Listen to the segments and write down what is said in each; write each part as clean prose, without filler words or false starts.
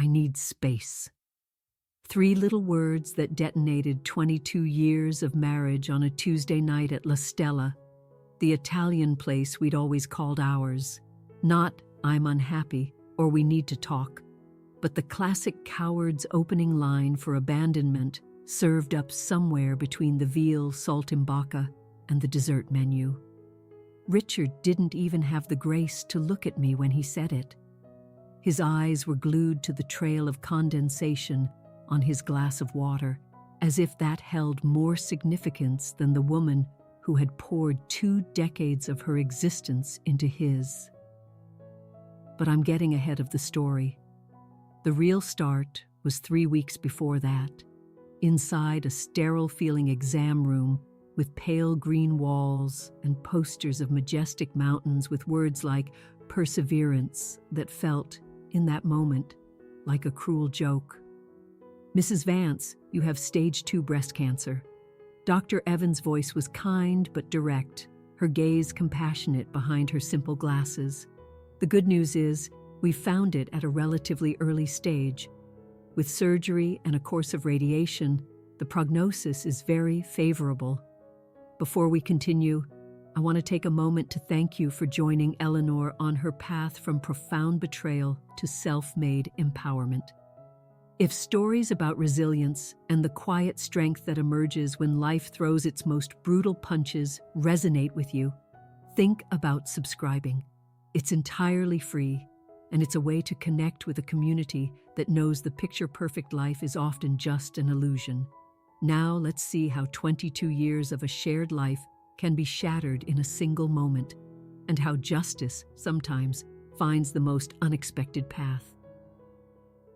I need space. 3 little words that detonated 22 years of marriage on a Tuesday night at La Stella, the Italian place we'd always called ours. Not, "I'm unhappy," or "we need to talk," but the classic coward's opening line for abandonment served up somewhere between the veal saltimbocca and the dessert menu. Richard didn't even have the grace to look at me when he said it. His eyes were glued to the trail of condensation on his glass of water, as if that held more significance than the woman who had poured 2 decades of her existence into his. But I'm getting ahead of the story. The real start was 3 weeks before that, inside a sterile-feeling exam room with pale green walls and posters of majestic mountains with words like perseverance that felt, in that moment, like a cruel joke. "Mrs. Vance, you have stage 2 breast cancer." Dr. Evans' voice was kind but direct, her gaze compassionate behind her simple glasses. "The good news is, we found it at a relatively early stage. With surgery and a course of radiation, the prognosis is very favorable. Before we continue, I want to take a moment to thank you for joining Eleanor on her path from profound betrayal to self-made empowerment. If stories about resilience and the quiet strength that emerges when life throws its most brutal punches resonate with you, think about subscribing. It's entirely free, and it's a way to connect with a community that knows the picture-perfect life is often just an illusion. Now let's see how 22 years of a shared life can be shattered in a single moment, and how justice sometimes finds the most unexpected path.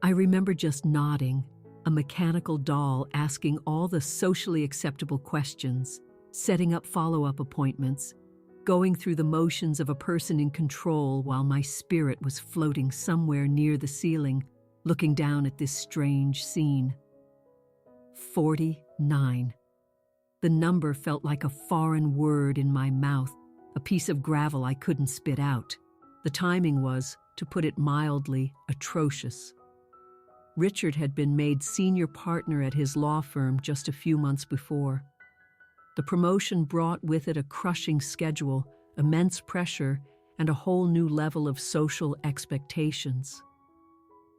I remember just nodding, a mechanical doll asking all the socially acceptable questions, setting up follow-up appointments, going through the motions of a person in control while my spirit was floating somewhere near the ceiling, looking down at this strange scene. 49. The number felt like a foreign word in my mouth, a piece of gravel I couldn't spit out. The timing was, to put it mildly, atrocious. Richard had been made senior partner at his law firm just a few months before. The promotion brought with it a crushing schedule, immense pressure, and a whole new level of social expectations.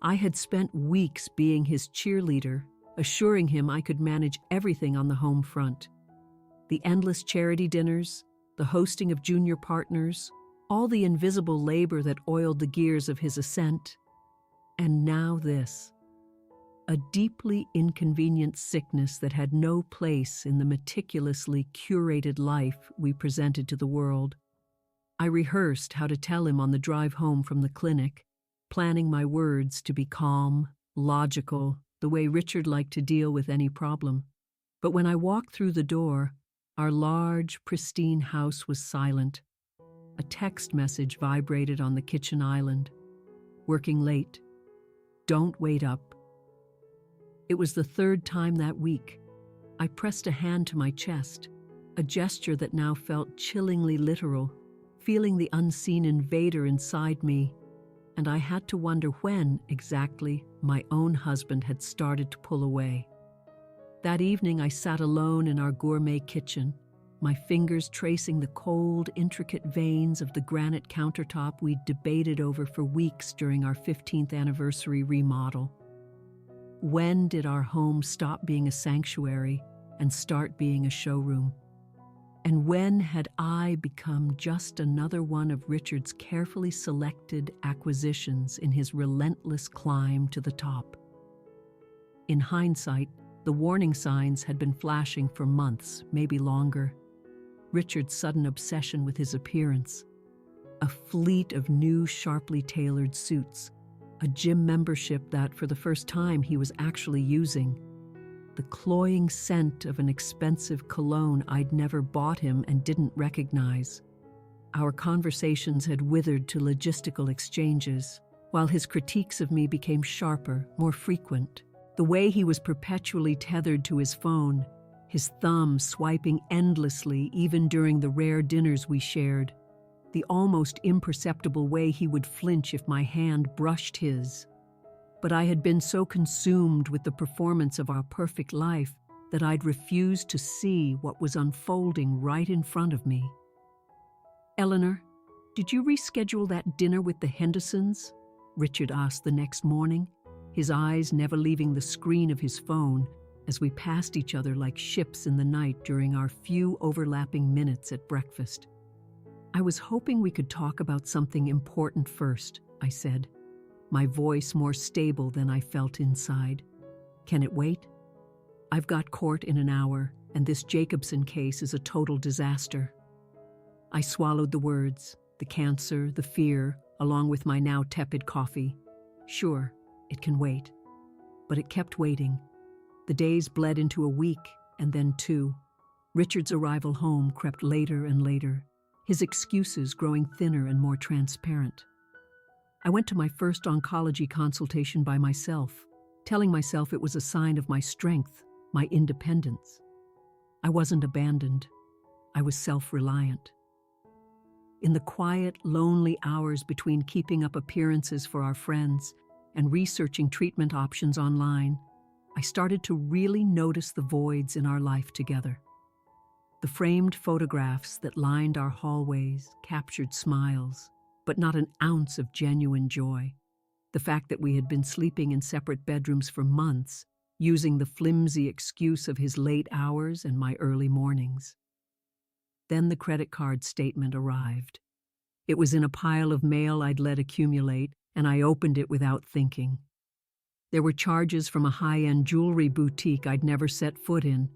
I had spent weeks being his cheerleader, assuring him I could manage everything on the home front. The endless charity dinners, the hosting of junior partners, all the invisible labor that oiled the gears of his ascent. And now this. A deeply inconvenient sickness that had no place in the meticulously curated life we presented to the world. I rehearsed how to tell him on the drive home from the clinic, planning my words to be calm, logical, the way Richard liked to deal with any problem. But when I walked through the door, our large, pristine house was silent. A text message vibrated on the kitchen island. "Working late. Don't wait up." It was the 3rd time that week. I pressed a hand to my chest, a gesture that now felt chillingly literal, feeling the unseen invader inside me, and I had to wonder when, exactly, my own husband had started to pull away. That evening I sat alone in our gourmet kitchen, my fingers tracing the cold, intricate veins of the granite countertop we'd debated over for weeks during our 15th anniversary remodel. When did our home stop being a sanctuary and start being a showroom? And when had I become just another one of Richard's carefully selected acquisitions in his relentless climb to the top? In hindsight, the warning signs had been flashing for months, maybe longer. Richard's sudden obsession with his appearance, a fleet of new sharply tailored suits, a gym membership that, for the first time, he was actually using, the cloying scent of an expensive cologne I'd never bought him and didn't recognize. Our conversations had withered to logistical exchanges, while his critiques of me became sharper, more frequent. The way he was perpetually tethered to his phone, his thumb swiping endlessly even during the rare dinners we shared, the almost imperceptible way he would flinch if my hand brushed his. but I had been so consumed with the performance of our perfect life that I'd refused to see what was unfolding right in front of me. "Eleanor, did you reschedule that dinner with the Hendersons?" Richard asked the next morning, his eyes never leaving the screen of his phone as we passed each other like ships in the night during our few overlapping minutes at breakfast. "I was hoping we could talk about something important first," I said, my voice more stable than I felt inside. "Can it wait? I've got court in an hour, and this Jacobson case is a total disaster." I swallowed the words, the cancer, the fear, along with my now tepid coffee. Sure, it can wait. But it kept waiting. The days bled into a week, and then 2. Richard's arrival home crept later and later, his excuses growing thinner and more transparent. I went to my first oncology consultation by myself, telling myself it was a sign of my strength, my independence. I wasn't abandoned. I was self-reliant. In the quiet, lonely hours between keeping up appearances for our friends and researching treatment options online, I started to really notice the voids in our life together. The framed photographs that lined our hallways captured smiles, but not an ounce of genuine joy. The fact that we had been sleeping in separate bedrooms for months, using the flimsy excuse of his late hours and my early mornings. Then the credit card statement arrived. It was in a pile of mail I'd let accumulate, and I opened it without thinking. There were charges from a high-end jewelry boutique I'd never set foot in,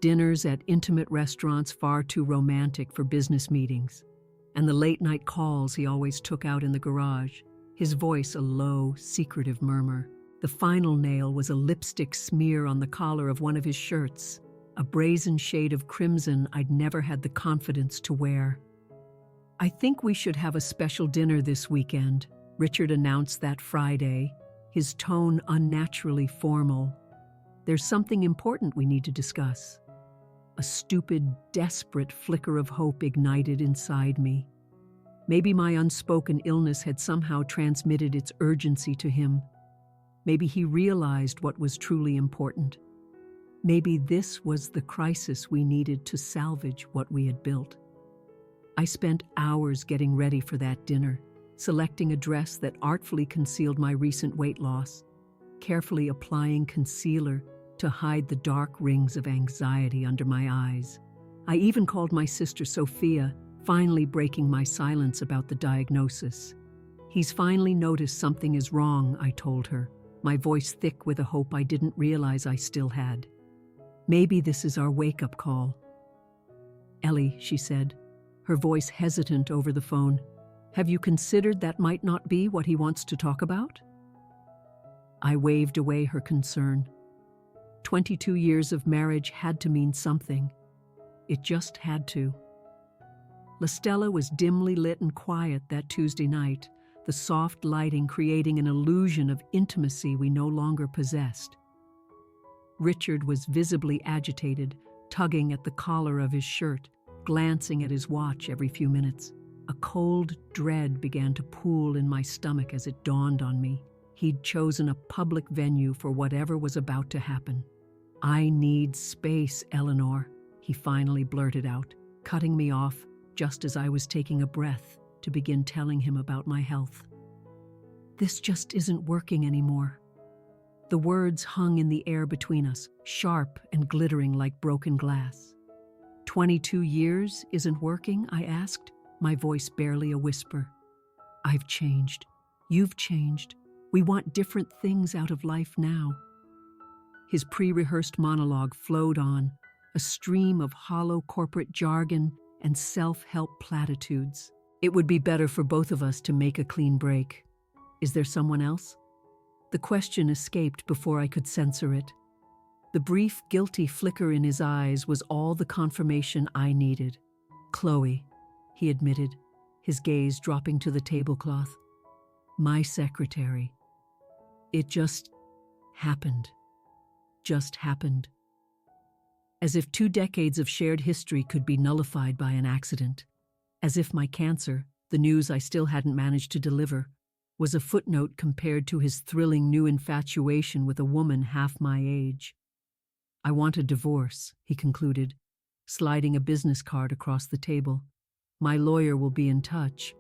dinners at intimate restaurants far too romantic for business meetings, and the late-night calls he always took out in the garage, his voice a low, secretive murmur. The final nail was a lipstick smear on the collar of one of his shirts, a brazen shade of crimson I'd never had the confidence to wear. "I think we should have a special dinner this weekend," Richard announced that Friday, his tone unnaturally formal. "There's something important we need to discuss." A stupid, desperate flicker of hope ignited inside me. Maybe my unspoken illness had somehow transmitted its urgency to him. Maybe he realized what was truly important. Maybe this was the crisis we needed to salvage what we had built. I spent hours getting ready for that dinner, selecting a dress that artfully concealed my recent weight loss, carefully applying concealer to hide the dark rings of anxiety under my eyes. I even called my sister Sophia, finally breaking my silence about the diagnosis. "He's finally noticed something is wrong," I told her, my voice thick with a hope I didn't realize I still had. "Maybe this is our wake-up call." "Ellie," she said, her voice hesitant over the phone, "have you considered that might not be what he wants to talk about?" I waved away her concern. 22 years of marriage had to mean something. It just had to. La Stella was dimly lit and quiet that Tuesday night, the soft lighting creating an illusion of intimacy we no longer possessed. Richard was visibly agitated, tugging at the collar of his shirt, glancing at his watch every few minutes. A cold dread began to pool in my stomach as it dawned on me. He'd chosen a public venue for whatever was about to happen. "I need space, Eleanor," he finally blurted out, cutting me off just as I was taking a breath to begin telling him about my health. "This just isn't working anymore." The words hung in the air between us, sharp and glittering like broken glass. 22 years isn't working?" I asked, my voice barely a whisper. "I've changed. You've changed. We want different things out of life now." His pre-rehearsed monologue flowed on, a stream of hollow corporate jargon and self-help platitudes. "It would be better for both of us to make a clean break. Is there someone else?" The question escaped before I could censor it. The brief, guilty flicker in his eyes was all the confirmation I needed. "Chloe," he admitted, his gaze dropping to the tablecloth. "My secretary. It just happened. Just happened." As if 2 decades of shared history could be nullified by an accident. As if my cancer, the news I still hadn't managed to deliver, was a footnote compared to his thrilling new infatuation with a woman half my age. "I want a divorce," he concluded, sliding a business card across the table. "My lawyer will be in touch.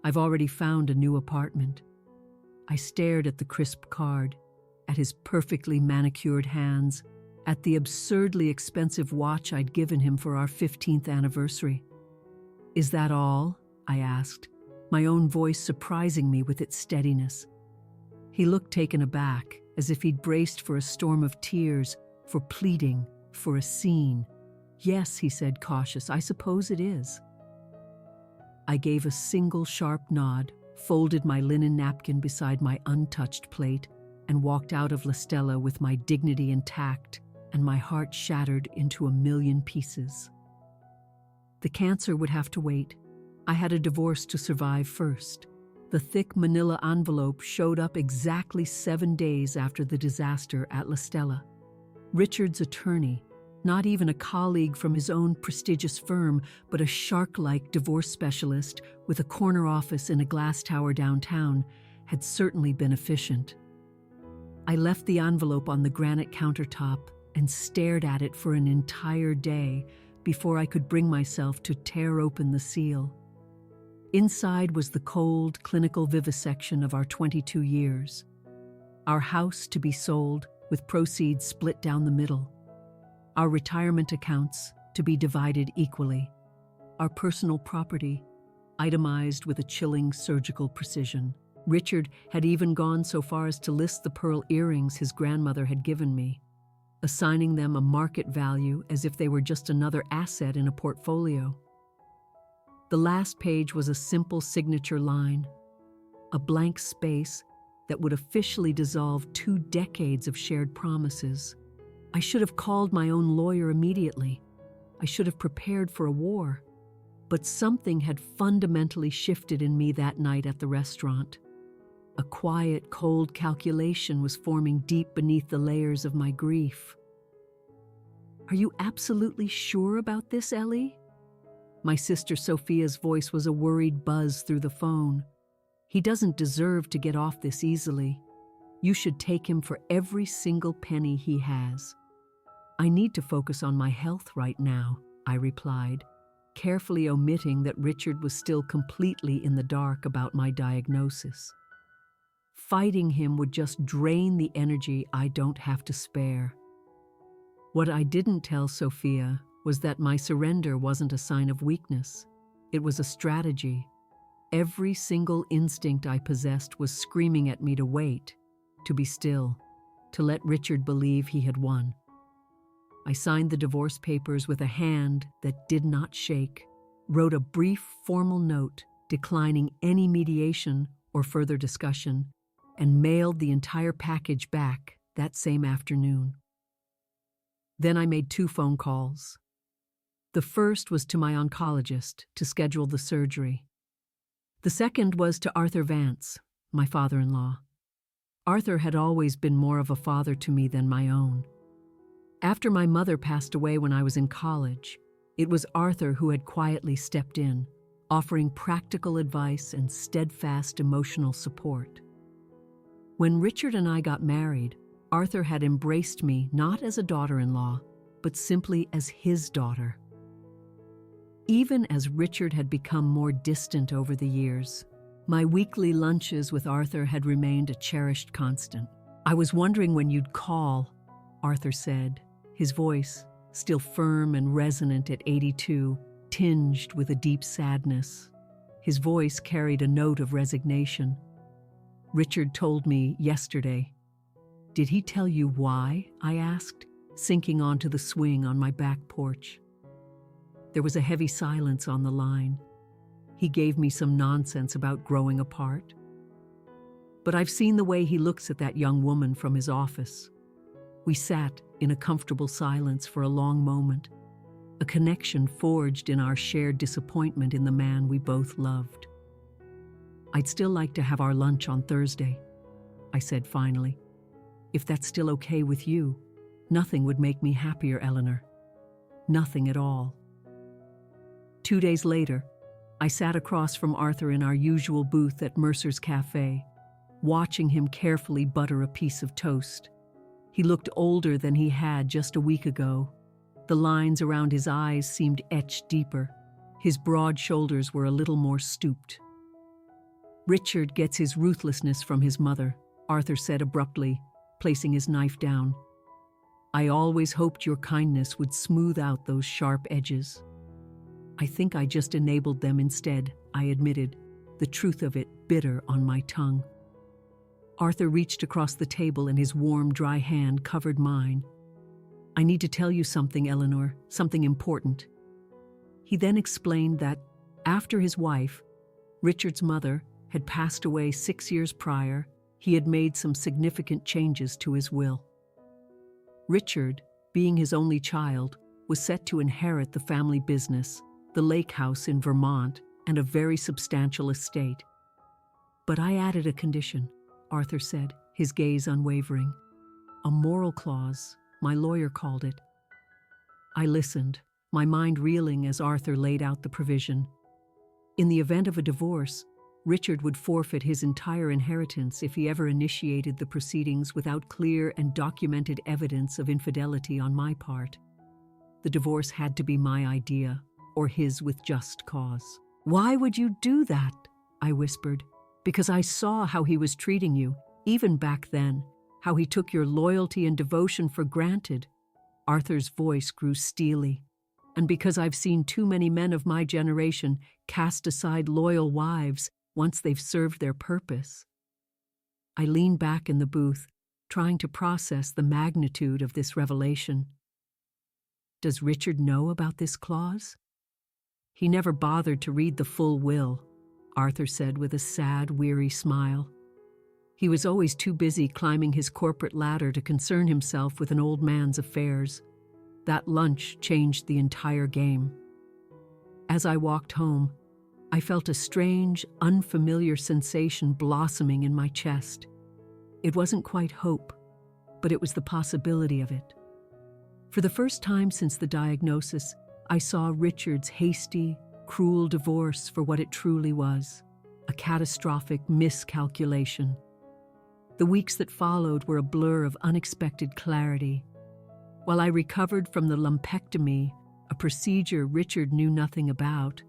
I've already found a new apartment." I stared at the crisp card, at his perfectly manicured hands, at the absurdly expensive watch I'd given him for our 15th anniversary. "Is that all?" I asked, my own voice surprising me with its steadiness. He looked taken aback, as if he'd braced for a storm of tears, for pleading, for a scene. "Yes," he said, cautious, "I suppose it is." I gave a single sharp nod, folded my linen napkin beside my untouched plate, and walked out of La Stella with my dignity intact and my heart shattered into a million pieces. The cancer would have to wait. I had a divorce to survive first. The thick manila envelope showed up exactly 7 days after the disaster at La Stella. Richard's attorney, not even a colleague from his own prestigious firm, but a shark-like divorce specialist with a corner office in a glass tower downtown, had certainly been efficient. I left the envelope on the granite countertop and stared at it for an entire day before I could bring myself to tear open the seal. Inside was the cold, clinical vivisection of our 22 years. Our house to be sold, with proceeds split down the middle. Our retirement accounts to be divided equally. Our personal property, itemized with a chilling surgical precision. Richard had even gone so far as to list the pearl earrings his grandmother had given me, assigning them a market value as if they were just another asset in a portfolio. The last page was a simple signature line, a blank space that would officially dissolve 2 decades of shared promises. I should have called my own lawyer immediately. I should have prepared for a war. But something had fundamentally shifted in me that night at the restaurant. A quiet, cold calculation was forming deep beneath the layers of my grief. "Are you absolutely sure about this, Ellie?" My sister Sophia's voice was a worried buzz through the phone. "He doesn't deserve to get off this easily. You should take him for every single penny he has." "I need to focus on my health right now," I replied, carefully omitting that Richard was still completely in the dark about my diagnosis. Fighting him would just drain the energy I don't have to spare. What I didn't tell Sophia was that my surrender wasn't a sign of weakness. It was a strategy. Every single instinct I possessed was screaming at me to wait, to be still, to let Richard believe he had won. I signed the divorce papers with a hand that did not shake, wrote a brief formal note declining any mediation or further discussion, and mailed the entire package back that same afternoon. Then I made 2 phone calls. The first was to my oncologist to schedule the surgery. The second was to Arthur Vance, my father-in-law. Arthur had always been more of a father to me than my own. After my mother passed away when I was in college, it was Arthur who had quietly stepped in, offering practical advice and steadfast emotional support. When Richard and I got married, Arthur had embraced me not as a daughter-in-law, but simply as his daughter. Even as Richard had become more distant over the years, my weekly lunches with Arthur had remained a cherished constant. "I was wondering when you'd call," Arthur said, his voice, still firm and resonant at 82, tinged with a deep sadness. His voice carried a note of resignation. "Richard told me yesterday." "Did he tell you why?" I asked, sinking onto the swing on my back porch. There was a heavy silence on the line. He gave me some nonsense about growing apart. But I've seen the way he looks at that young woman from his office. We sat in a comfortable silence for a long moment, a connection forged in our shared disappointment in the man we both loved. "I'd still like to have our lunch on Thursday," I said finally. "If that's still okay with you, nothing would make me happier, Eleanor. Nothing at all." 2 days later, I sat across from Arthur in our usual booth at Mercer's Cafe, watching him carefully butter a piece of toast. He looked older than he had just a week ago. The lines around his eyes seemed etched deeper. His broad shoulders were a little more stooped. "Richard gets his ruthlessness from his mother," Arthur said abruptly, placing his knife down. "I always hoped your kindness would smooth out those sharp edges." "I think I just enabled them instead," I admitted, the truth of it bitter on my tongue. Arthur reached across the table and his warm, dry hand covered mine. "I need to tell you something, Eleanor, something important." He then explained that, after his wife, Richard's mother, had passed away 6 years prior, he had made some significant changes to his will. Richard, being his only child, was set to inherit the family business, the lake house in Vermont, and a very substantial estate. "But I added a condition," Arthur said, his gaze unwavering. "A moral clause, my lawyer called it." I listened, my mind reeling as Arthur laid out the provision. In the event of a divorce, Richard would forfeit his entire inheritance if he ever initiated the proceedings without clear and documented evidence of infidelity on my part. The divorce had to be my idea, or his with just cause. "Why would you do that?" I whispered. "Because I saw how he was treating you, even back then, how he took your loyalty and devotion for granted." Arthur's voice grew steely. "And because I've seen too many men of my generation cast aside loyal wives once they've served their purpose." I leaned back in the booth, trying to process the magnitude of this revelation. "Does Richard know about this clause?" "He never bothered to read the full will," Arthur said with a sad, weary smile. "He was always too busy climbing his corporate ladder to concern himself with an old man's affairs. That lunch changed the entire game." As I walked home, I felt a strange, unfamiliar sensation blossoming in my chest. It wasn't quite hope, but it was the possibility of it. For the first time since the diagnosis, I saw Richard's hasty, cruel divorce for what it truly was, a catastrophic miscalculation. The weeks that followed were a blur of unexpected clarity. While I recovered from the lumpectomy, a procedure Richard knew nothing about,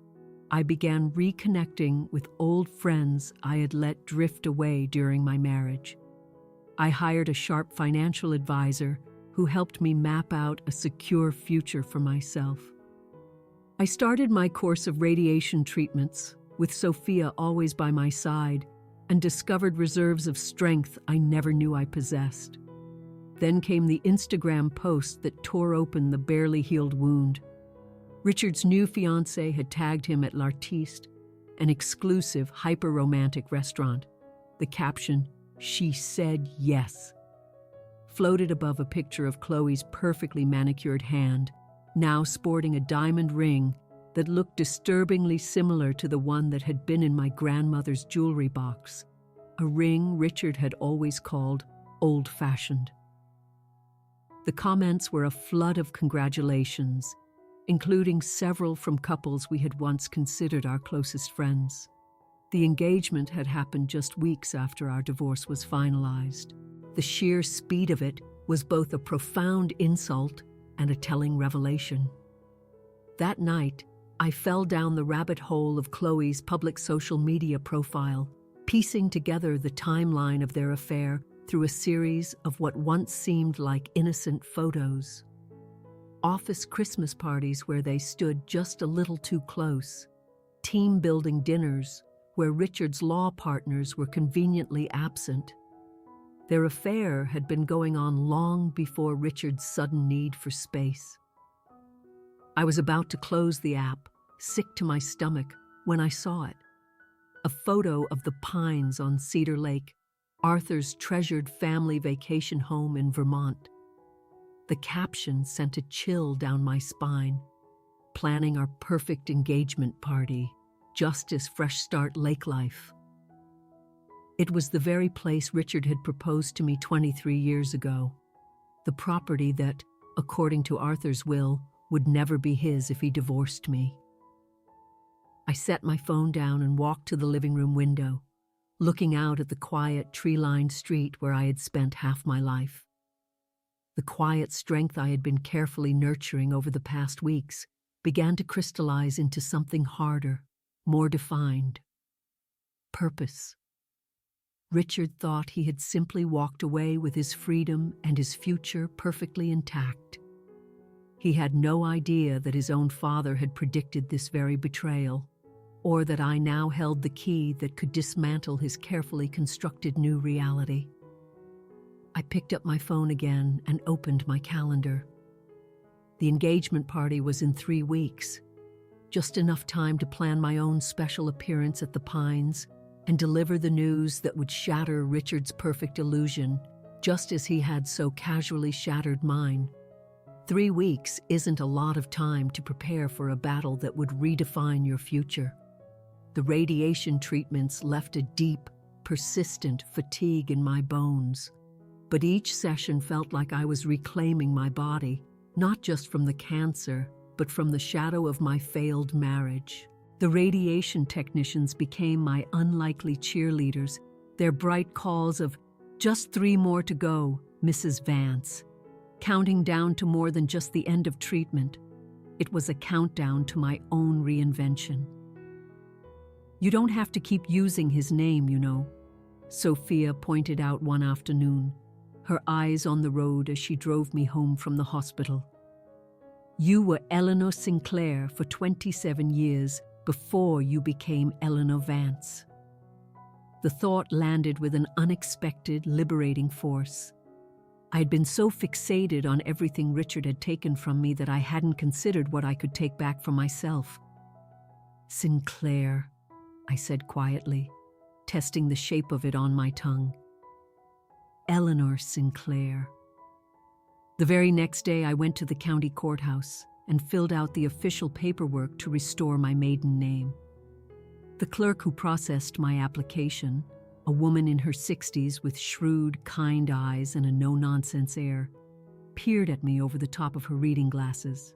I began reconnecting with old friends I had let drift away during my marriage. I hired a sharp financial advisor who helped me map out a secure future for myself. I started my course of radiation treatments, with Sophia always by my side, and discovered reserves of strength I never knew I possessed. Then came the Instagram post that tore open the barely healed wound. Richard's new fiancée had tagged him at L'Artiste, an exclusive, hyper-romantic restaurant. The caption, "She said yes," floated above a picture of Chloe's perfectly manicured hand, now sporting a diamond ring that looked disturbingly similar to the one that had been in my grandmother's jewelry box, a ring Richard had always called old-fashioned. The comments were a flood of congratulations, including several from couples we had once considered our closest friends. The engagement had happened just weeks after our divorce was finalized. The sheer speed of it was both a profound insult and a telling revelation. That night, I fell down the rabbit hole of Chloe's public social media profile, piecing together the timeline of their affair through a series of what once seemed like innocent photos. Office Christmas parties where they stood just a little too close, team-building dinners where Richard's law partners were conveniently absent. Their affair had been going on long before Richard's sudden need for space. I was about to close the app, sick to my stomach, when I saw it. A photo of the Pines on Cedar Lake, Arthur's treasured family vacation home in Vermont. The caption sent a chill down my spine. "Planning our perfect engagement party, just as Fresh Start Lake Life." It was the very place Richard had proposed to me 23 years ago. The property that, according to Arthur's will, would never be his if he divorced me. I set my phone down and walked to the living room window. looking out at the quiet, tree-lined street where I had spent half my life. The quiet strength I had been carefully nurturing over the past weeks began to crystallize into something harder, more defined. Purpose. Richard thought he had simply walked away with his freedom and his future perfectly intact. He had no idea that his own father had predicted this very betrayal, or that I now held the key that could dismantle his carefully constructed new reality. I picked up my phone again and opened my calendar. The engagement party was in 3 weeks, just enough time to plan my own special appearance at the Pines and deliver the news that would shatter Richard's perfect illusion, just as he had so casually shattered mine. 3 weeks isn't a lot of time to prepare for a battle that would redefine your future. The radiation treatments left a deep, persistent fatigue in my bones. But each session felt like I was reclaiming my body, not just from the cancer, but from the shadow of my failed marriage. The radiation technicians became my unlikely cheerleaders, their bright calls of, "Just 3 more to go, Mrs. Vance," counting down to more than just the end of treatment. It was a countdown to my own reinvention. "You don't have to keep using his name, you know," Sophia pointed out one afternoon, her eyes on the road as she drove me home from the hospital. "You were Eleanor Sinclair for 27 years before you became Eleanor Vance." The thought landed with an unexpected, liberating force. I had been so fixated on everything Richard had taken from me that I hadn't considered what I could take back for myself. "Sinclair," I said quietly, testing the shape of it on my tongue. "Eleanor Sinclair." The very next day I went to the county courthouse and filled out the official paperwork to restore my maiden name. The clerk who processed my application, a woman in her 60s with shrewd, kind eyes and a no-nonsense air, peered at me over the top of her reading glasses.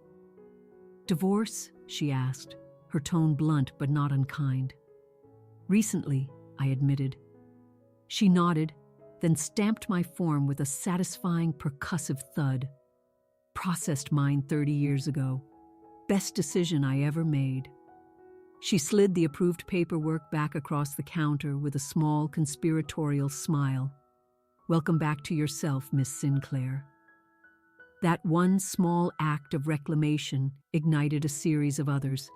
"Divorce?" she asked, her tone blunt but not unkind. "Recently," I admitted. She nodded, then stamped my form with a satisfying percussive thud. "Processed mine 30 years ago. Best decision I ever made." She slid the approved paperwork back across the counter with a small conspiratorial smile. "Welcome back to yourself, Miss Sinclair." That one small act of reclamation ignited a series of others.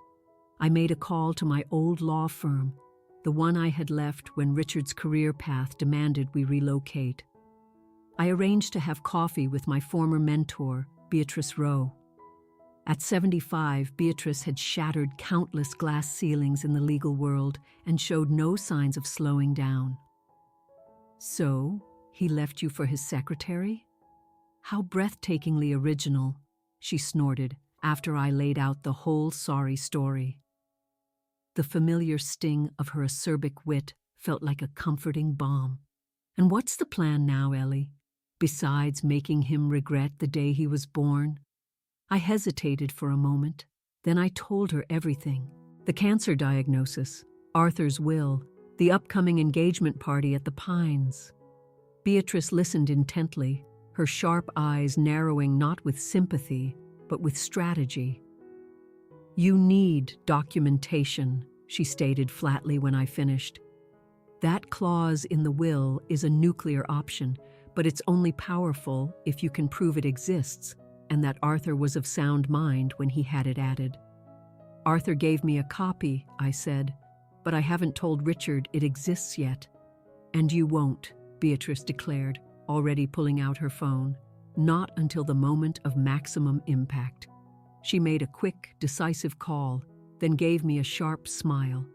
I made a call to my old law firm, the one I had left when Richard's career path demanded we relocate. I arranged to have coffee with my former mentor, Beatrice Rowe. At 75, Beatrice had shattered countless glass ceilings in the legal world and showed no signs of slowing down. "So, he left you for his secretary? How breathtakingly original," she snorted after I laid out the whole sorry story. The familiar sting of her acerbic wit felt like a comforting balm. "And what's the plan now, Ellie? Besides making him regret the day he was born?" I hesitated for a moment. Then I told her everything. The cancer diagnosis, Arthur's will, the upcoming engagement party at the Pines. Beatrice listened intently, her sharp eyes narrowing not with sympathy, but with strategy. "You need documentation," she stated flatly when I finished. "That clause in the will is a nuclear option, but it's only powerful if you can prove it exists, and that Arthur was of sound mind when he had it added." "Arthur gave me a copy," I said, "but I haven't told Richard it exists yet." "And you won't," Beatrice declared, already pulling out her phone. "Not until the moment of maximum impact." She made a quick, decisive call, then gave me a sharp smile.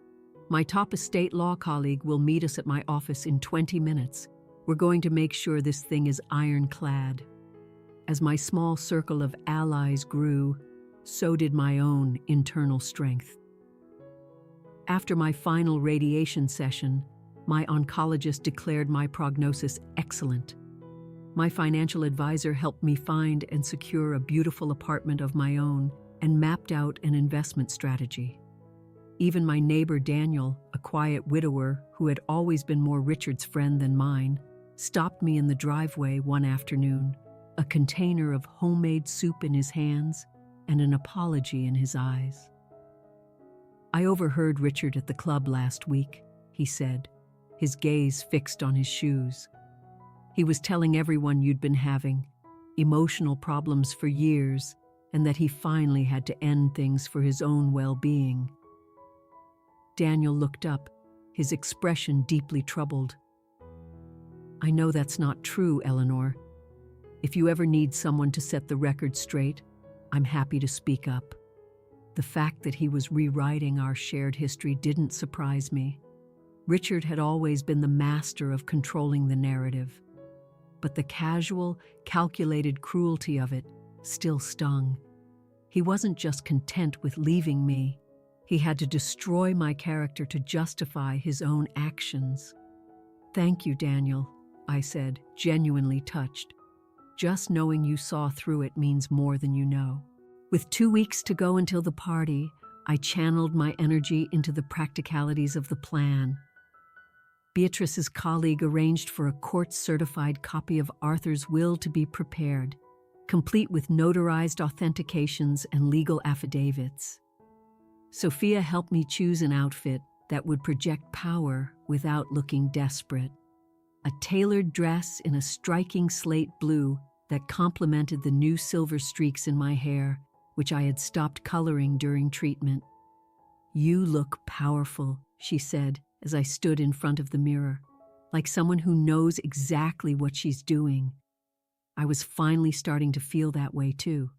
"My top estate law colleague will meet us at my office in 20 minutes. We're going to make sure this thing is ironclad." As my small circle of allies grew, so did my own internal strength. After my final radiation session, my oncologist declared my prognosis excellent. My financial advisor helped me find and secure a beautiful apartment of my own and mapped out an investment strategy. Even my neighbor Daniel, a quiet widower who had always been more Richard's friend than mine, stopped me in the driveway one afternoon, a container of homemade soup in his hands and an apology in his eyes. "I overheard Richard at the club last week," he said, his gaze fixed on his shoes. "He was telling everyone you'd been having emotional problems for years and that he finally had to end things for his own well-being." Daniel looked up, his expression deeply troubled. "I know that's not true, Eleanor. If you ever need someone to set the record straight, I'm happy to speak up." The fact that he was rewriting our shared history didn't surprise me. Richard had always been the master of controlling the narrative. But the casual, calculated cruelty of it still stung. He wasn't just content with leaving me. He had to destroy my character to justify his own actions. "Thank you, Daniel," I said, genuinely touched. "Just knowing you saw through it means more than you know." With 2 weeks to go until the party, I channeled my energy into the practicalities of the plan. Beatrice's colleague arranged for a court-certified copy of Arthur's will to be prepared, complete with notarized authentications and legal affidavits. Sophia helped me choose an outfit that would project power without looking desperate. A tailored dress in a striking slate blue that complemented the new silver streaks in my hair, which I had stopped coloring during treatment. "You look powerful," she said as I stood in front of the mirror, like someone who knows exactly what she's doing. I was finally starting to feel that way too.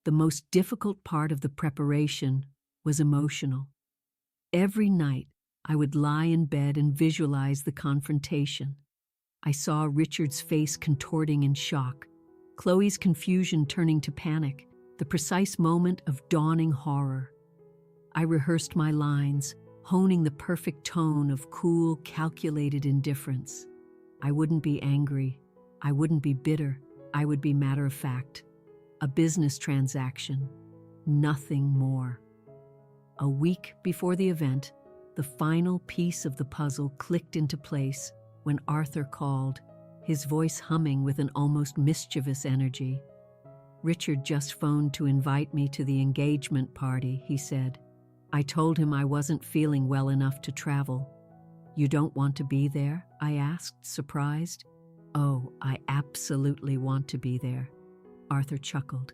The most difficult part of the preparation was emotional. Every night, I would lie in bed and visualize the confrontation. I saw Richard's face contorting in shock, Chloe's confusion turning to panic, the precise moment of dawning horror. I rehearsed my lines, honing the perfect tone of cool, calculated indifference. I wouldn't be angry. I wouldn't be bitter. I would be matter of fact. A business transaction. Nothing more. A week before the event, the final piece of the puzzle clicked into place when Arthur called, his voice humming with an almost mischievous energy. "Richard just phoned to invite me to the engagement party," he said. "I told him I wasn't feeling well enough to travel." "You don't want to be there?" I asked, surprised. "Oh, I absolutely want to be there," Arthur chuckled.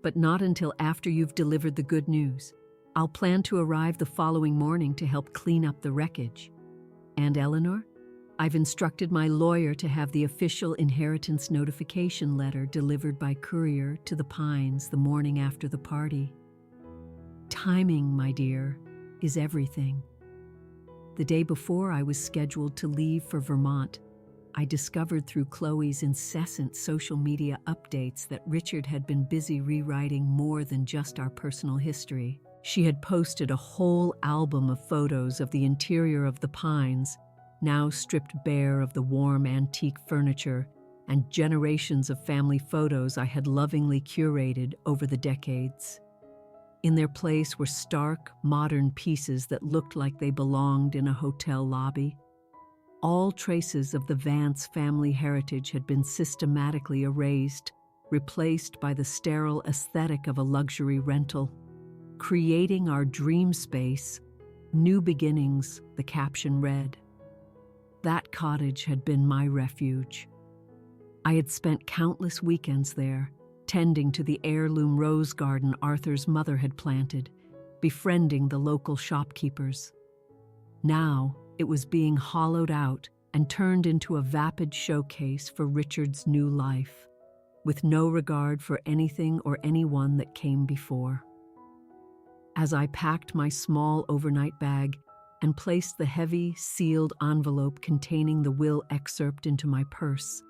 "But not until after you've delivered the good news. I'll plan to arrive the following morning to help clean up the wreckage." "And Eleanor?" "I've instructed my lawyer to have the official inheritance notification letter delivered by courier to the Pines the morning after the party." Timing, my dear, is everything. The day before I was scheduled to leave for Vermont, I discovered through Chloe's incessant social media updates that Richard had been busy rewriting more than just our personal history. She had posted a whole album of photos of the interior of the Pines, now stripped bare of the warm antique furniture and generations of family photos I had lovingly curated over the decades. In their place were stark, modern pieces that looked like they belonged in a hotel lobby. All traces of the Vance family heritage had been systematically erased, replaced by the sterile aesthetic of a luxury rental. "Creating our dream space, new beginnings," the caption read. That cottage had been my refuge. I had spent countless weekends there, tending to the heirloom rose garden Arthur's mother had planted, befriending the local shopkeepers. Now it was being hollowed out and turned into a vapid showcase for Richard's new life, with no regard for anything or anyone that came before. As I packed my small overnight bag and placed the heavy, sealed envelope containing the will excerpt into my purse,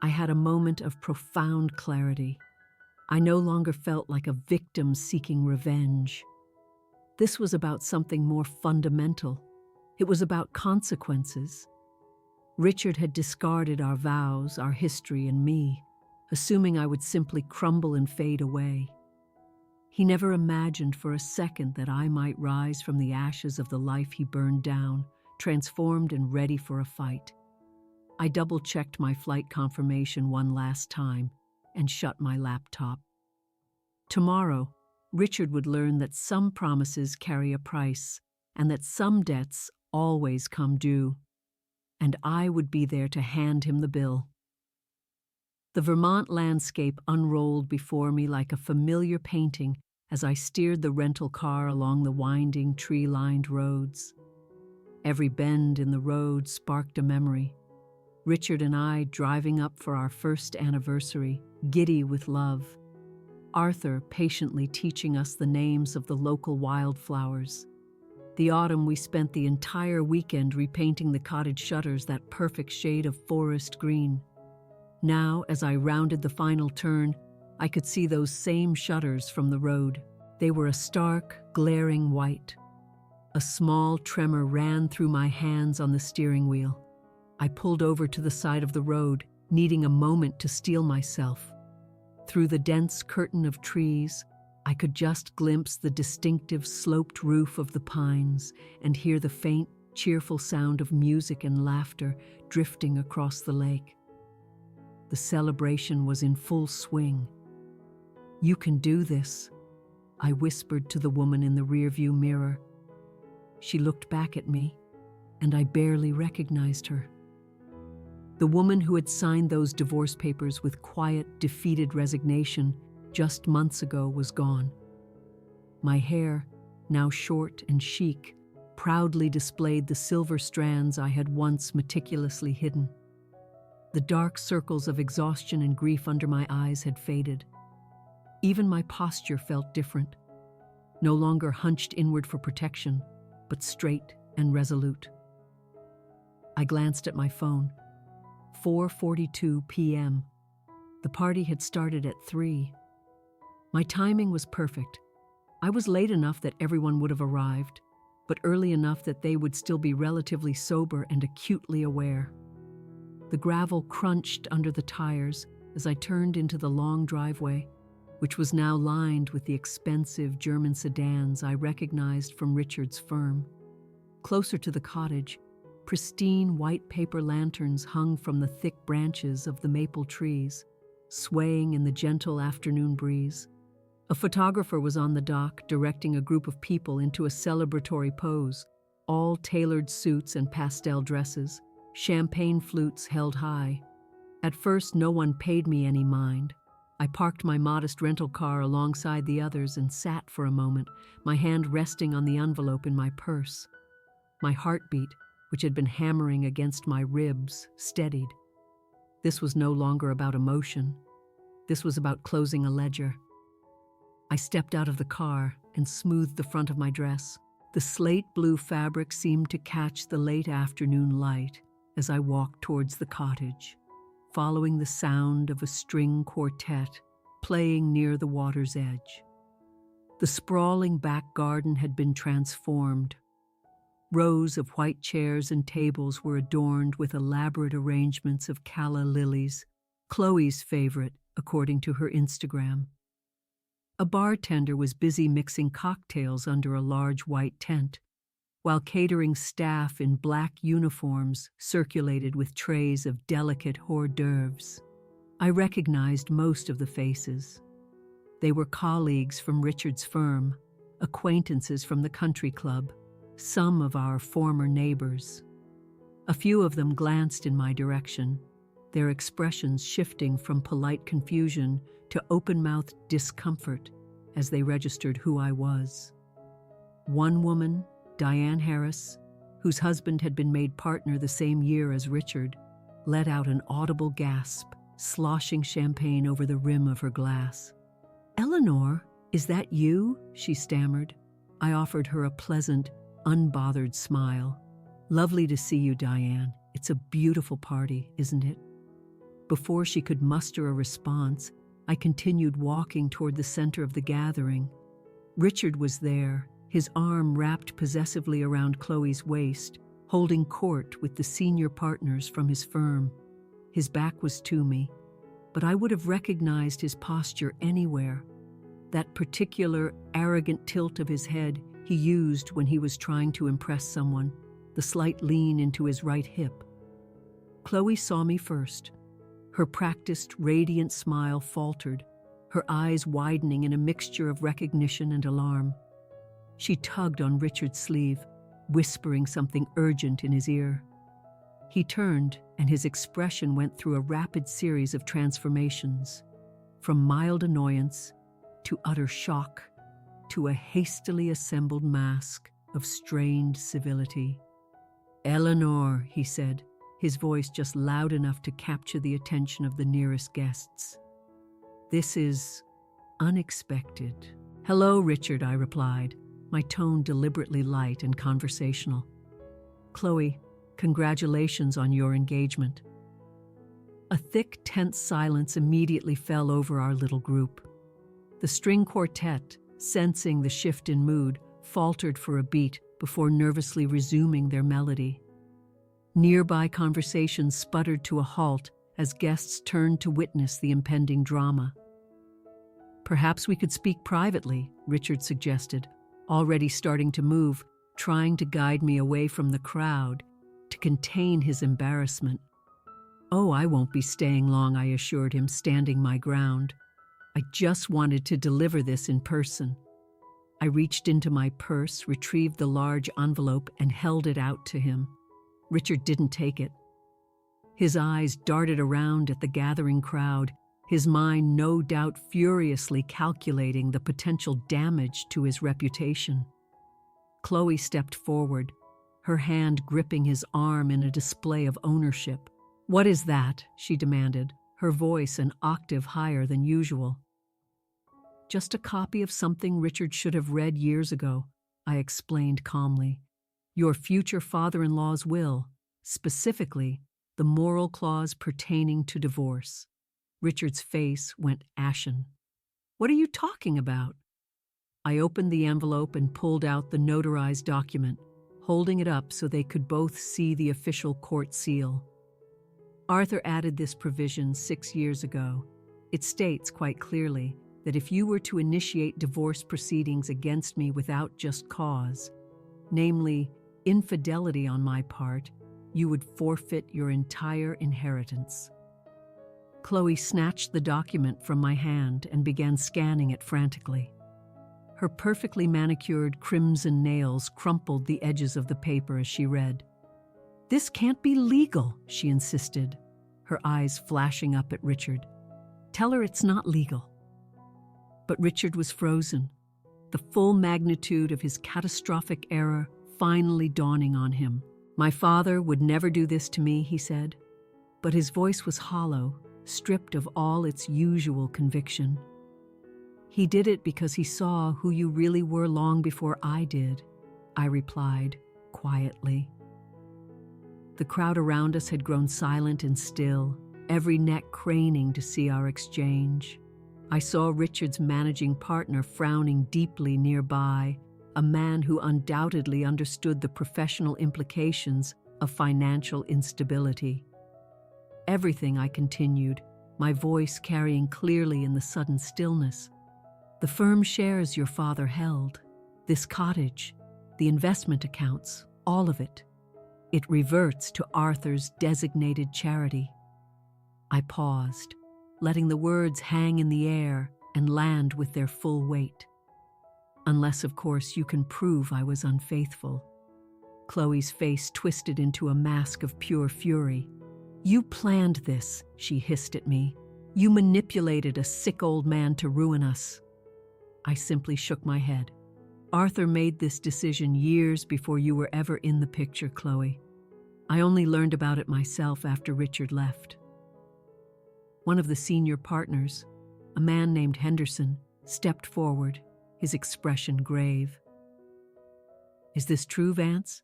I had a moment of profound clarity. I no longer felt like a victim seeking revenge. This was about something more fundamental. It was about consequences. Richard had discarded our vows, our history, and me, assuming I would simply crumble and fade away. He never imagined for a second that I might rise from the ashes of the life he burned down, transformed and ready for a fight. I double-checked my flight confirmation one last time and shut my laptop. Tomorrow, Richard would learn that some promises carry a price and that some debts always come due, and I would be there to hand him the bill. The Vermont landscape unrolled before me like a familiar painting as I steered the rental car along the winding, tree-lined roads. Every bend in the road sparked a memory. Richard and I driving up for our first anniversary, giddy with love. Arthur patiently teaching us the names of the local wildflowers. The autumn we spent the entire weekend repainting the cottage shutters that perfect shade of forest green. Now, as I rounded the final turn, I could see those same shutters from the road. They were a stark, glaring white. A small tremor ran through my hands on the steering wheel. I pulled over to the side of the road, needing a moment to steel myself. Through the dense curtain of trees, I could just glimpse the distinctive sloped roof of the pines and hear the faint, cheerful sound of music and laughter drifting across the lake. The celebration was in full swing. "You can do this," I whispered to the woman in the rearview mirror. She looked back at me, and I barely recognized her. The woman who had signed those divorce papers with quiet, defeated resignation just months ago was gone. My hair, now short and chic, proudly displayed the silver strands I had once meticulously hidden. The dark circles of exhaustion and grief under my eyes had faded. Even my posture felt different, no longer hunched inward for protection, but straight and resolute. I glanced at my phone. 4:42 p.m. The party had started at 3. My timing was perfect. I was late enough that everyone would have arrived, but early enough that they would still be relatively sober and acutely aware. The gravel crunched under the tires as I turned into the long driveway, which was now lined with the expensive German sedans I recognized from Richard's firm. Closer to the cottage, pristine white paper lanterns hung from the thick branches of the maple trees, swaying in the gentle afternoon breeze. A photographer was on the dock directing a group of people into a celebratory pose, all tailored suits and pastel dresses, champagne flutes held high. At first, no one paid me any mind. I parked my modest rental car alongside the others and sat for a moment, my hand resting on the envelope in my purse. My heartbeat, which had been hammering against my ribs, steadied. This was no longer about emotion. This was about closing a ledger. I stepped out of the car and smoothed the front of my dress. The slate blue fabric seemed to catch the late afternoon light as I walked towards the cottage, following the sound of a string quartet playing near the water's edge. The sprawling back garden had been transformed. Rows of white chairs and tables were adorned with elaborate arrangements of calla lilies, Chloe's favorite, according to her Instagram. A bartender was busy mixing cocktails under a large white tent, while catering staff in black uniforms circulated with trays of delicate hors d'oeuvres. I recognized most of the faces. They were colleagues from Richard's firm, acquaintances from the country club, some of our former neighbors. A few of them glanced in my direction, their expressions shifting from polite confusion to open-mouthed discomfort as they registered who I was. One woman, Diane Harris, whose husband had been made partner the same year as Richard, let out an audible gasp, sloshing champagne over the rim of her glass. "Eleanor, is that you?" she stammered. I offered her a pleasant, unbothered smile. "Lovely to see you, Diane. It's a beautiful party, isn't it?" Before she could muster a response, I continued walking toward the center of the gathering. Richard was there, his arm wrapped possessively around Chloe's waist, holding court with the senior partners from his firm. His back was to me, but I would have recognized his posture anywhere. That particular arrogant tilt of his head he used when he was trying to impress someone, the slight lean into his right hip. Chloe saw me first. Her practiced, radiant smile faltered, her eyes widening in a mixture of recognition and alarm. She tugged on Richard's sleeve, whispering something urgent in his ear. He turned, and his expression went through a rapid series of transformations, from mild annoyance to utter shock to a hastily assembled mask of strained civility. "Eleanor," he said, his voice just loud enough to capture the attention of the nearest guests. "This is unexpected." "Hello, Richard," I replied, my tone deliberately light and conversational. "Chloe, congratulations on your engagement." A thick, tense silence immediately fell over our little group. The string quartet, sensing the shift in mood, faltered for a beat before nervously resuming their melody. Nearby conversations sputtered to a halt as guests turned to witness the impending drama. "Perhaps we could speak privately," Richard suggested, already starting to move, trying to guide me away from the crowd, to contain his embarrassment. "Oh, I won't be staying long," I assured him, standing my ground. "I just wanted to deliver this in person." I reached into my purse, retrieved the large envelope, and held it out to him. Richard didn't take it. His eyes darted around at the gathering crowd, his mind no doubt furiously calculating the potential damage to his reputation. Chloe stepped forward, her hand gripping his arm in a display of ownership. "What is that?" she demanded, her voice an octave higher than usual. "Just a copy of something Richard should have read years ago," I explained calmly. "Your future father-in-law's will, specifically the moral clause pertaining to divorce." Richard's face went ashen. "What are you talking about?" I opened the envelope and pulled out the notarized document, holding it up so they could both see the official court seal. "Arthur added this provision 6 years ago. It states quite clearly that if you were to initiate divorce proceedings against me without just cause, namely infidelity on my part, you would forfeit your entire inheritance." Chloe snatched the document from my hand and began scanning it frantically. Her perfectly manicured crimson nails crumpled the edges of the paper as she read. "This can't be legal," she insisted, her eyes flashing up at Richard. "Tell her it's not legal." But Richard was frozen, the full magnitude of his catastrophic error finally dawning on him. "My father would never do this to me," he said, but his voice was hollow, stripped of all its usual conviction. "He did it because he saw who you really were long before I did," I replied, quietly. The crowd around us had grown silent and still, every neck craning to see our exchange. I saw Richard's managing partner frowning deeply nearby, a man who undoubtedly understood the professional implications of financial instability. "Everything," I continued, my voice carrying clearly in the sudden stillness. "The firm shares your father held, this cottage, the investment accounts, all of it. It reverts to Arthur's designated charity." I paused, letting the words hang in the air and land with their full weight. "Unless, of course, you can prove I was unfaithful." Chloe's face twisted into a mask of pure fury. "You planned this," she hissed at me. "You manipulated a sick old man to ruin us." I simply shook my head. "Arthur made this decision years before you were ever in the picture, Chloe. I only learned about it myself after Richard left." One of the senior partners, a man named Henderson, stepped forward, his expression grave. "Is this true, Vance?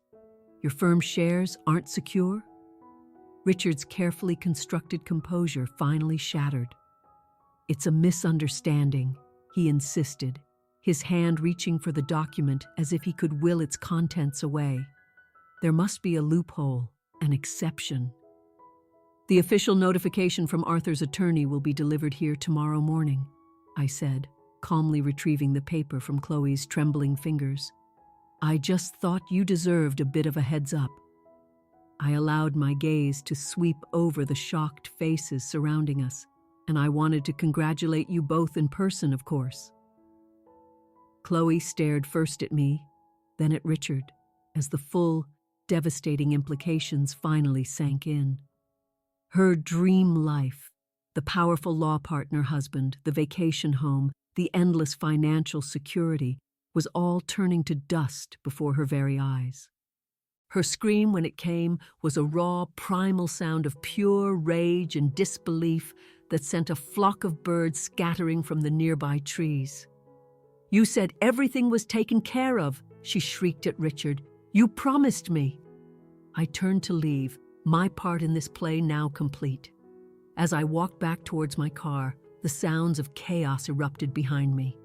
Your firm's shares aren't secure?" Richard's carefully constructed composure finally shattered. "It's a misunderstanding," he insisted, his hand reaching for the document as if he could will its contents away. "There must be a loophole, an exception." "The official notification from Arthur's attorney will be delivered here tomorrow morning," I said, calmly retrieving the paper from Chloe's trembling fingers. "I just thought you deserved a bit of a heads up." I allowed my gaze to sweep over the shocked faces surrounding us, and I wanted to congratulate you both in person, of course. Chloe stared first at me, then at Richard, as the full, devastating implications finally sank in. Her dream life, the powerful law partner husband, the vacation home, the endless financial security, was all turning to dust before her very eyes. Her scream when it came was a raw, primal sound of pure rage and disbelief that sent a flock of birds scattering from the nearby trees. "You said everything was taken care of," she shrieked at Richard. "You promised me." I turned to leave, my part in this play now complete. As I walked back towards my car, the sounds of chaos erupted behind me.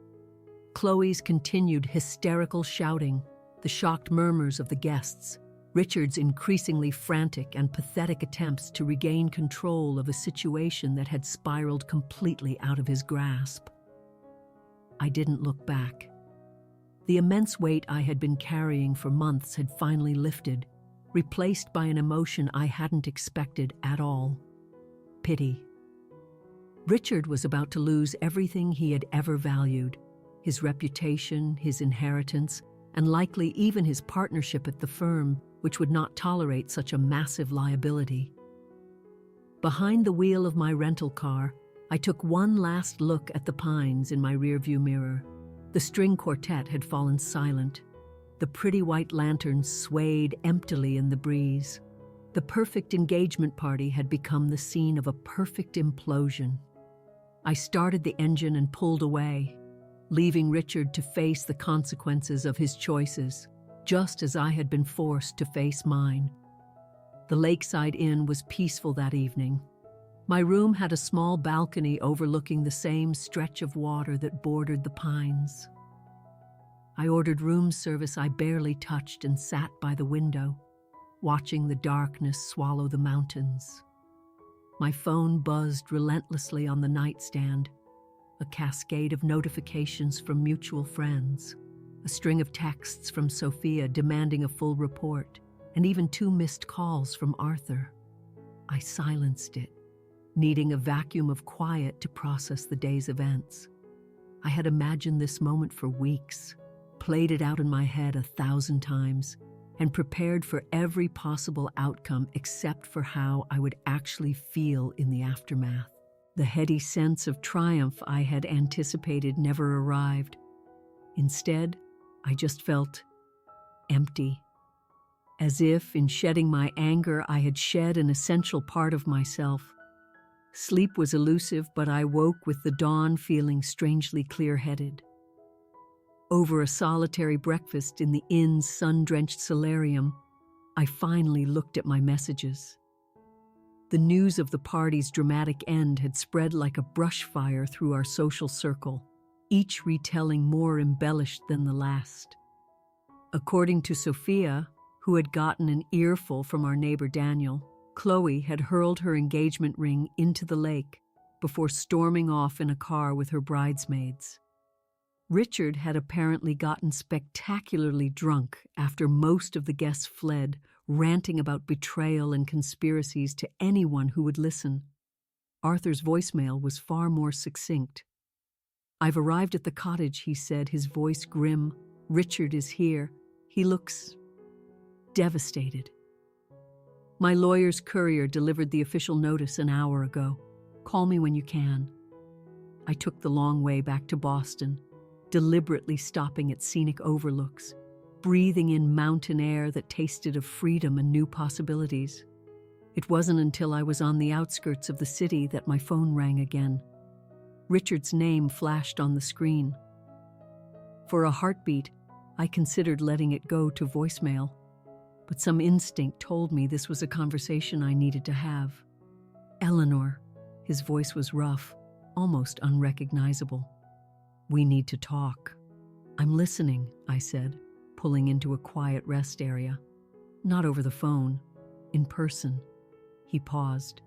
Chloe's continued hysterical shouting, the shocked murmurs of the guests, Richard's increasingly frantic and pathetic attempts to regain control of a situation that had spiraled completely out of his grasp. I didn't look back. The immense weight I had been carrying for months had finally lifted, replaced by an emotion I hadn't expected at all: pity. Richard was about to lose everything he had ever valued: his reputation, his inheritance, and likely even his partnership at the firm, which would not tolerate such a massive liability. Behind the wheel of my rental car, I took one last look at the pines in my rearview mirror. The string quartet had fallen silent. The pretty white lanterns swayed emptily in the breeze. The perfect engagement party had become the scene of a perfect implosion. I started the engine and pulled away, leaving Richard to face the consequences of his choices, just as I had been forced to face mine. The Lakeside Inn was peaceful that evening. My room had a small balcony overlooking the same stretch of water that bordered the pines. I ordered room service I barely touched and sat by the window, watching the darkness swallow the mountains. My phone buzzed relentlessly on the nightstand, a cascade of notifications from mutual friends, a string of texts from Sophia demanding a full report, and even 2 missed calls from Arthur. I silenced it, needing a vacuum of quiet to process the day's events. I had imagined this moment for weeks, played it out in my head 1,000 times, and prepared for every possible outcome except for how I would actually feel in the aftermath. The heady sense of triumph I had anticipated never arrived. Instead, I just felt empty, as if, in shedding my anger, I had shed an essential part of myself. Sleep was elusive, but I woke with the dawn feeling strangely clear-headed. Over a solitary breakfast in the inn's sun-drenched solarium, I finally looked at my messages. The news of the party's dramatic end had spread like a brush fire through our social circle, each retelling more embellished than the last. According to Sophia, who had gotten an earful from our neighbor Daniel, Chloe had hurled her engagement ring into the lake before storming off in a car with her bridesmaids. Richard had apparently gotten spectacularly drunk after most of the guests fled, ranting about betrayal and conspiracies to anyone who would listen. Arthur's voicemail was far more succinct. "I've arrived at the cottage," he said, his voice grim. "Richard is here. He looks devastated. My lawyer's courier delivered the official notice an hour ago. Call me when you can." I took the long way back to Boston, deliberately stopping at scenic overlooks, breathing in mountain air that tasted of freedom and new possibilities. It wasn't until I was on the outskirts of the city that my phone rang again. Richard's name flashed on the screen. For a heartbeat, I considered letting it go to voicemail, but some instinct told me this was a conversation I needed to have. "Eleanor," his voice was rough, almost unrecognizable. "We need to talk." "I'm listening," I said, pulling into a quiet rest area. "Not over the phone, in person." He paused.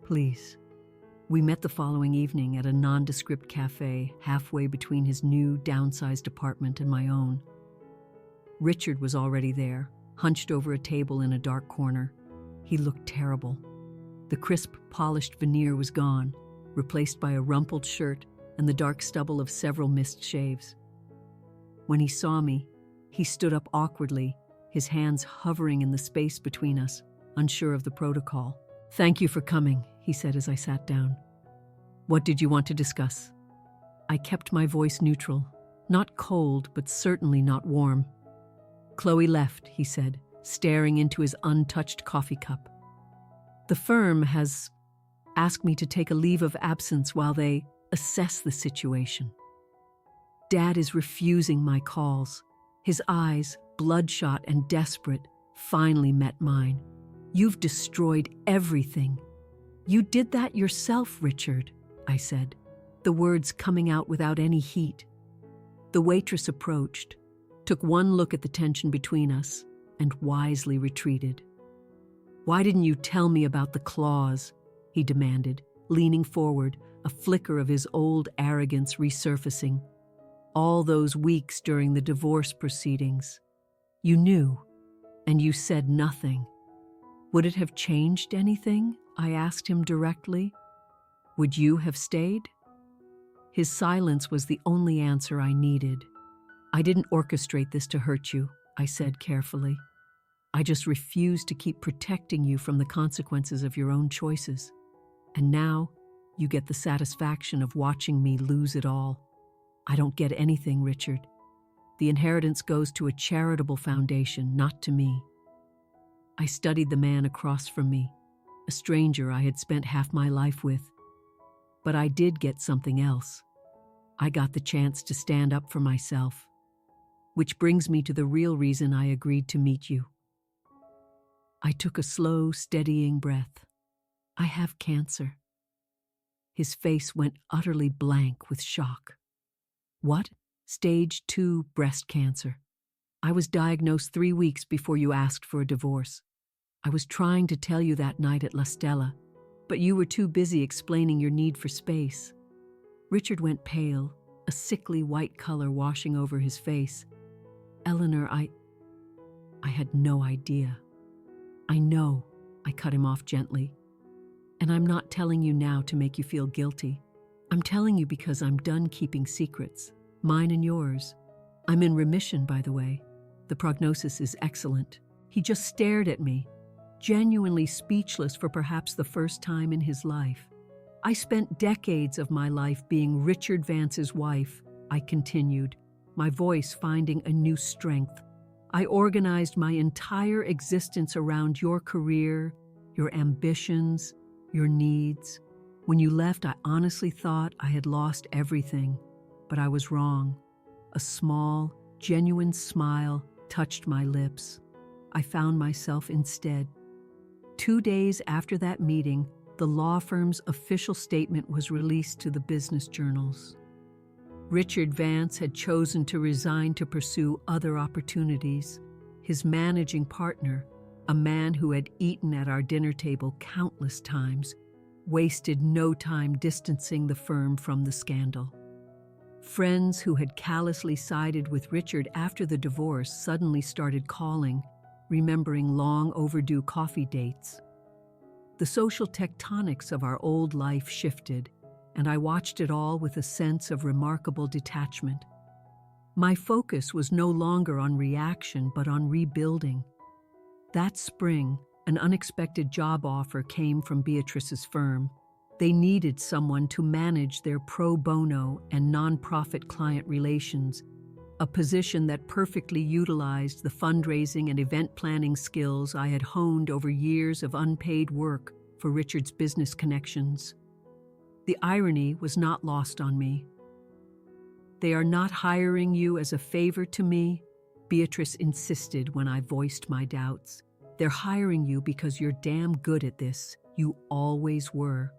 "Please, We met the following evening at a nondescript cafe halfway between his new, downsized apartment and my own. Richard was already there, hunched over a table in a dark corner. He looked terrible. The crisp, polished veneer was gone, replaced by a rumpled shirt and the dark stubble of several missed shaves. When he saw me, he stood up awkwardly, his hands hovering in the space between us, unsure of the protocol. "Thank you for coming," he said as I sat down. "What did you want to discuss?" I kept my voice neutral, not cold, but certainly not warm. "Chloe left," he said, staring into his untouched coffee cup. "The firm has asked me to take a leave of absence while they assess the situation. Dad is refusing my calls." His eyes, bloodshot and desperate, finally met mine. "You've destroyed everything." "You did that yourself, Richard," I said, the words coming out without any heat. The waitress approached, took one look at the tension between us, and wisely retreated. "Why didn't you tell me about the clause?" he demanded, leaning forward, a flicker of his old arrogance resurfacing. "All those weeks during the divorce proceedings. You knew, and you said nothing. Would it have changed anything?" I asked him directly. "Would you have stayed?" His silence was the only answer I needed. "I didn't orchestrate this to hurt you," I said carefully. "I just refused to keep protecting you from the consequences of your own choices. And now, you get the satisfaction of watching me lose it all. I don't get anything, Richard. The inheritance goes to a charitable foundation, not to me." I studied the man across from me, a stranger I had spent half my life with. But I did get something else. I got the chance to stand up for myself. Which brings me to the real reason I agreed to meet you. I took a slow, steadying breath. "I have cancer." His face went utterly blank with shock. "What?" "Stage 2 breast cancer. I was diagnosed 3 weeks before you asked for a divorce. I was trying to tell you that night at La Stella, but you were too busy explaining your need for space." Richard went pale, a sickly white color washing over his face. "Eleanor, I had no idea." "I know," I cut him off gently. "And I'm not telling you now to make you feel guilty. I'm telling you because I'm done keeping secrets, mine and yours. I'm in remission, by the way. The prognosis is excellent." He just stared at me, genuinely speechless for perhaps the first time in his life. "I spent decades of my life being Richard Vance's wife," I continued, my voice finding a new strength. "I organized my entire existence around your career, your ambitions, your needs. When you left, I honestly thought I had lost everything, but I was wrong." A small, genuine smile touched my lips. I found myself instead. 2 days after that meeting, the law firm's official statement was released to the business journals. Richard Vance had chosen to resign to pursue other opportunities. His managing partner, a man who had eaten at our dinner table countless times, wasted no time distancing the firm from the scandal. Friends who had callously sided with Richard after the divorce suddenly started calling, remembering long overdue coffee dates. The social tectonics of our old life shifted, and I watched it all with a sense of remarkable detachment. My focus was no longer on reaction but on rebuilding. That spring, an unexpected job offer came from Beatrice's firm. They needed someone to manage their pro bono and nonprofit client relations, a position that perfectly utilized the fundraising and event planning skills I had honed over years of unpaid work for Richard's business connections. The irony was not lost on me. "They are not hiring you as a favor to me," Beatrice insisted when I voiced my doubts. "They're hiring you because you're damn good at this. You always were."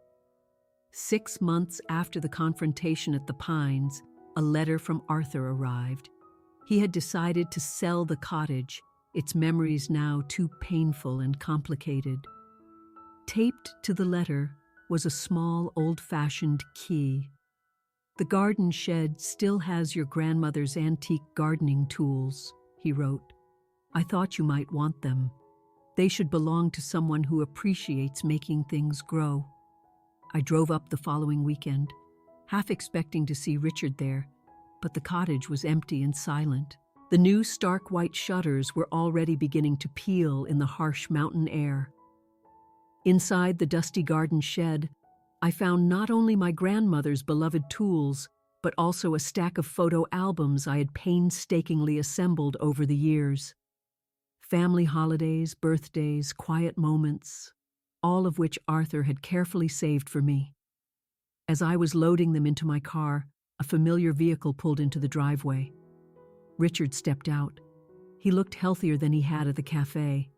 6 months after the confrontation at the Pines, a letter from Arthur arrived. He had decided to sell the cottage, its memories now too painful and complicated. Taped to the letter was a small, old-fashioned key. "The garden shed still has your grandmother's antique gardening tools," he wrote. "I thought you might want them. They should belong to someone who appreciates making things grow." I drove up the following weekend, half expecting to see Richard there, but the cottage was empty and silent. The new stark white shutters were already beginning to peel in the harsh mountain air. Inside the dusty garden shed, I found not only my grandmother's beloved tools, but also a stack of photo albums I had painstakingly assembled over the years. Family holidays, birthdays, quiet moments, all of which Arthur had carefully saved for me. As I was loading them into my car, a familiar vehicle pulled into the driveway. Richard stepped out. He looked healthier than he had at the cafe,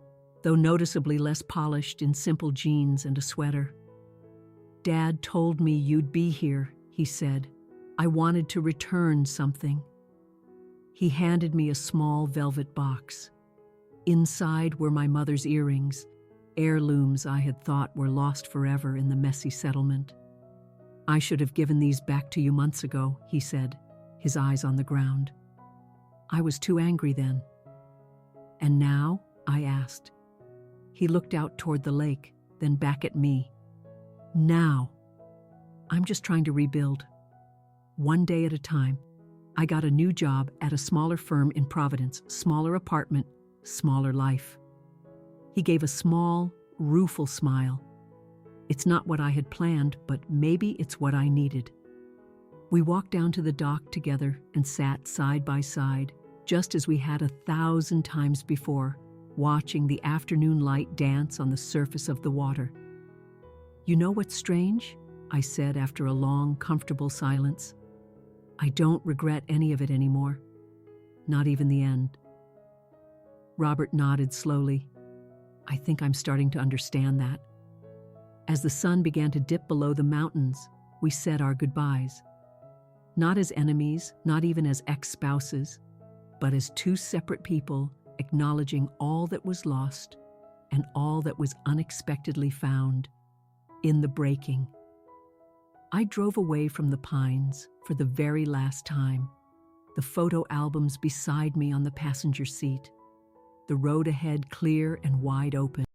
though noticeably less polished in simple jeans and a sweater. "Dad told me you'd be here," he said. "I wanted to return something." He handed me a small velvet box. Inside were my mother's earrings, heirlooms I had thought were lost forever in the messy settlement. "I should have given these back to you months ago," he said, his eyes on the ground. "I was too angry then." "And now?" I asked. He looked out toward the lake, then back at me. "Now, I'm just trying to rebuild. One day at a time." I got a new job at a smaller firm in Providence, smaller apartment, smaller life. He gave a small, rueful smile. "It's not what I had planned, but maybe it's what I needed." We walked down to the dock together and sat side by side, just as we had 1,000 times before, watching the afternoon light dance on the surface of the water. "You know what's strange?" I said after a long, comfortable silence. "I don't regret any of it anymore. Not even the end." Robert nodded slowly. "I think I'm starting to understand that." As the sun began to dip below the mountains, we said our goodbyes. Not as enemies, not even as ex-spouses, but as two separate people acknowledging all that was lost and all that was unexpectedly found in the breaking. I drove away from the pines for the very last time, the photo albums beside me on the passenger seat, the road ahead clear and wide open.